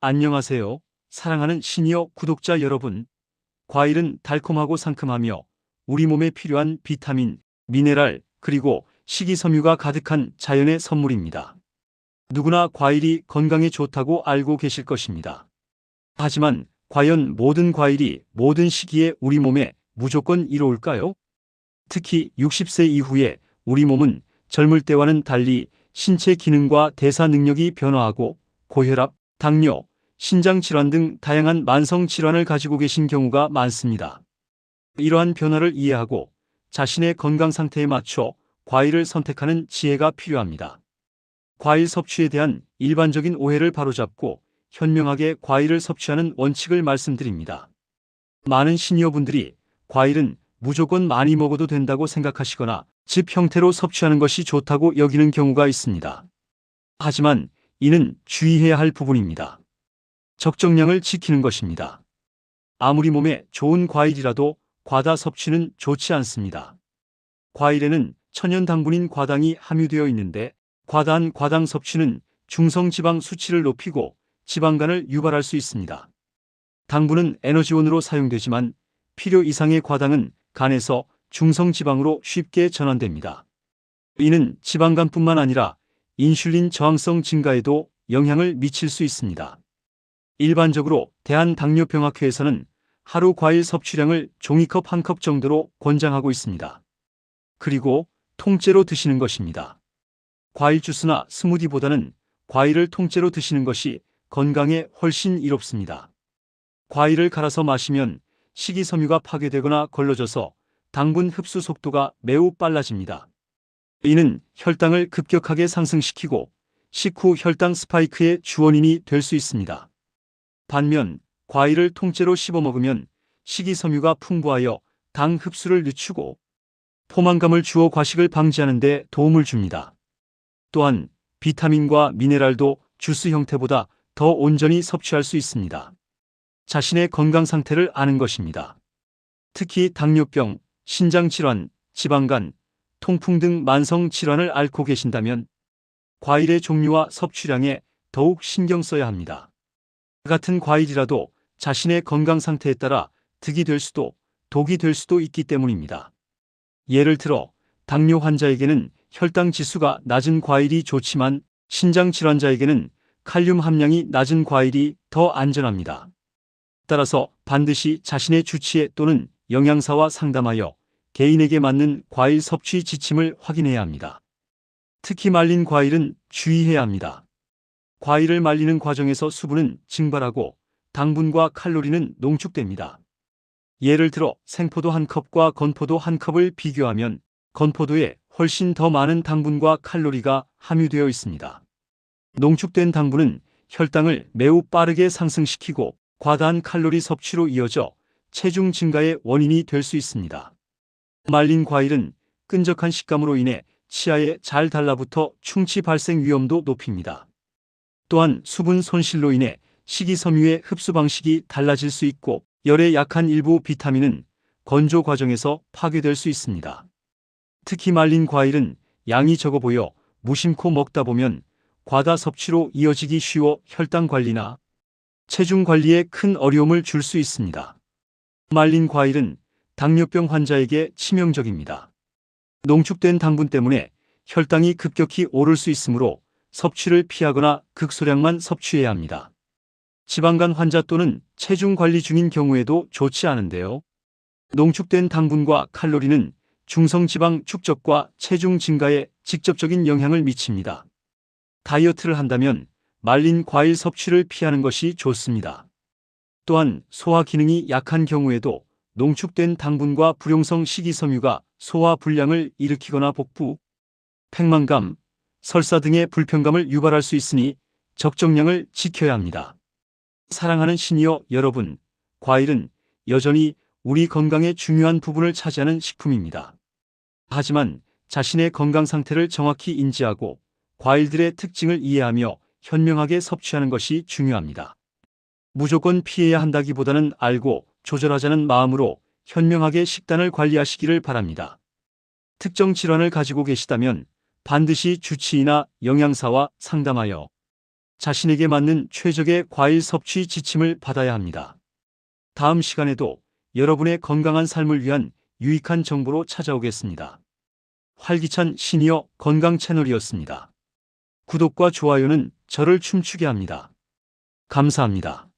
안녕하세요. 사랑하는 시니어 구독자 여러분. 과일은 달콤하고 상큼하며 우리 몸에 필요한 비타민, 미네랄, 그리고 식이섬유가 가득한 자연의 선물입니다. 누구나 과일이 건강에 좋다고 알고 계실 것입니다. 하지만 과연 모든 과일이 모든 시기에 우리 몸에 무조건 이로울까요? 특히 60세 이후에 우리 몸은 젊을 때와는 달리 신체 기능과 대사 능력이 변화하고 고혈압, 당뇨, 신장 질환 등 다양한 만성 질환을 가지고 계신 경우가 많습니다. 이러한 변화를 이해하고 자신의 건강 상태에 맞춰 과일을 선택하는 지혜가 필요합니다. 과일 섭취에 대한 일반적인 오해를 바로잡고 현명하게 과일을 섭취하는 원칙을 말씀드립니다. 많은 시니어분들이 과일은 무조건 많이 먹어도 된다고 생각하시거나 즙 형태로 섭취하는 것이 좋다고 여기는 경우가 있습니다. 하지만 이는 주의해야 할 부분입니다. 적정량을 지키는 것입니다. 아무리 몸에 좋은 과일이라도 과다 섭취는 좋지 않습니다. 과일에는 천연 당분인 과당이 함유되어 있는데 과다한 과당 섭취는 중성지방 수치를 높이고 지방간을 유발할 수 있습니다. 당분은 에너지원으로 사용되지만 필요 이상의 과당은 간에서 중성지방으로 쉽게 전환됩니다. 이는 지방간뿐만 아니라 인슐린 저항성 증가에도 영향을 미칠 수 있습니다. 일반적으로 대한당뇨병학회에서는 하루 과일 섭취량을 종이컵 1컵 정도로 권장하고 있습니다. 그리고 통째로 드시는 것입니다. 과일 주스나 스무디보다는 과일을 통째로 드시는 것이 건강에 훨씬 이롭습니다. 과일을 갈아서 마시면 식이섬유가 파괴되거나 걸러져서 당분 흡수 속도가 매우 빨라집니다. 이는 혈당을 급격하게 상승시키고 식후 혈당 스파이크의 주원인이 될 수 있습니다. 반면 과일을 통째로 씹어 먹으면 식이섬유가 풍부하여 당 흡수를 늦추고 포만감을 주어 과식을 방지하는 데 도움을 줍니다. 또한 비타민과 미네랄도 주스 형태보다 더 온전히 섭취할 수 있습니다. 자신의 건강 상태를 아는 것입니다. 특히 당뇨병, 신장질환, 지방간, 통풍 등 만성 질환을 앓고 계신다면 과일의 종류와 섭취량에 더욱 신경 써야 합니다. 같은 과일이라도 자신의 건강 상태에 따라 득이 될 수도 독이 될 수도 있기 때문입니다. 예를 들어 당뇨 환자에게는 혈당 지수가 낮은 과일이 좋지만 신장 질환자에게는 칼륨 함량이 낮은 과일이 더 안전합니다. 따라서 반드시 자신의 주치의 또는 영양사와 상담하여 개인에게 맞는 과일 섭취 지침을 확인해야 합니다. 특히 말린 과일은 주의해야 합니다. 과일을 말리는 과정에서 수분은 증발하고 당분과 칼로리는 농축됩니다. 예를 들어 생포도 1컵과 건포도 1컵을 비교하면 건포도에 훨씬 더 많은 당분과 칼로리가 함유되어 있습니다. 농축된 당분은 혈당을 매우 빠르게 상승시키고 과다한 칼로리 섭취로 이어져 체중 증가의 원인이 될 수 있습니다. 말린 과일은 끈적한 식감으로 인해 치아에 잘 달라붙어 충치 발생 위험도 높입니다. 또한 수분 손실로 인해 식이섬유의 흡수 방식이 달라질 수 있고 열에 약한 일부 비타민은 건조 과정에서 파괴될 수 있습니다. 특히 말린 과일은 양이 적어 보여 무심코 먹다 보면 과다 섭취로 이어지기 쉬워 혈당 관리나 체중 관리에 큰 어려움을 줄 수 있습니다. 말린 과일은 당뇨병 환자에게 치명적입니다. 농축된 당분 때문에 혈당이 급격히 오를 수 있으므로 섭취를 피하거나 극소량만 섭취해야 합니다. 지방간 환자 또는 체중 관리 중인 경우에도 좋지 않은데요. 농축된 당분과 칼로리는 중성지방 축적과 체중 증가에 직접적인 영향을 미칩니다. 다이어트를 한다면 말린 과일 섭취를 피하는 것이 좋습니다. 또한 소화 기능이 약한 경우에도 농축된 당분과 불용성 식이섬유가 소화 불량을 일으키거나 복부, 팽만감, 설사 등의 불편감을 유발할 수 있으니 적정량을 지켜야 합니다. 사랑하는 시니어 여러분, 과일은 여전히 우리 건강의 중요한 부분을 차지하는 식품입니다. 하지만 자신의 건강 상태를 정확히 인지하고 과일들의 특징을 이해하며 현명하게 섭취하는 것이 중요합니다. 무조건 피해야 한다기보다는 알고 조절하자는 마음으로 현명하게 식단을 관리하시기를 바랍니다. 특정 질환을 가지고 계시다면 반드시 주치의나 영양사와 상담하여 자신에게 맞는 최적의 과일 섭취 지침을 받아야 합니다. 다음 시간에도 여러분의 건강한 삶을 위한 유익한 정보로 찾아오겠습니다. 활기찬 시니어 건강 채널이었습니다. 구독과 좋아요는 저를 춤추게 합니다. 감사합니다.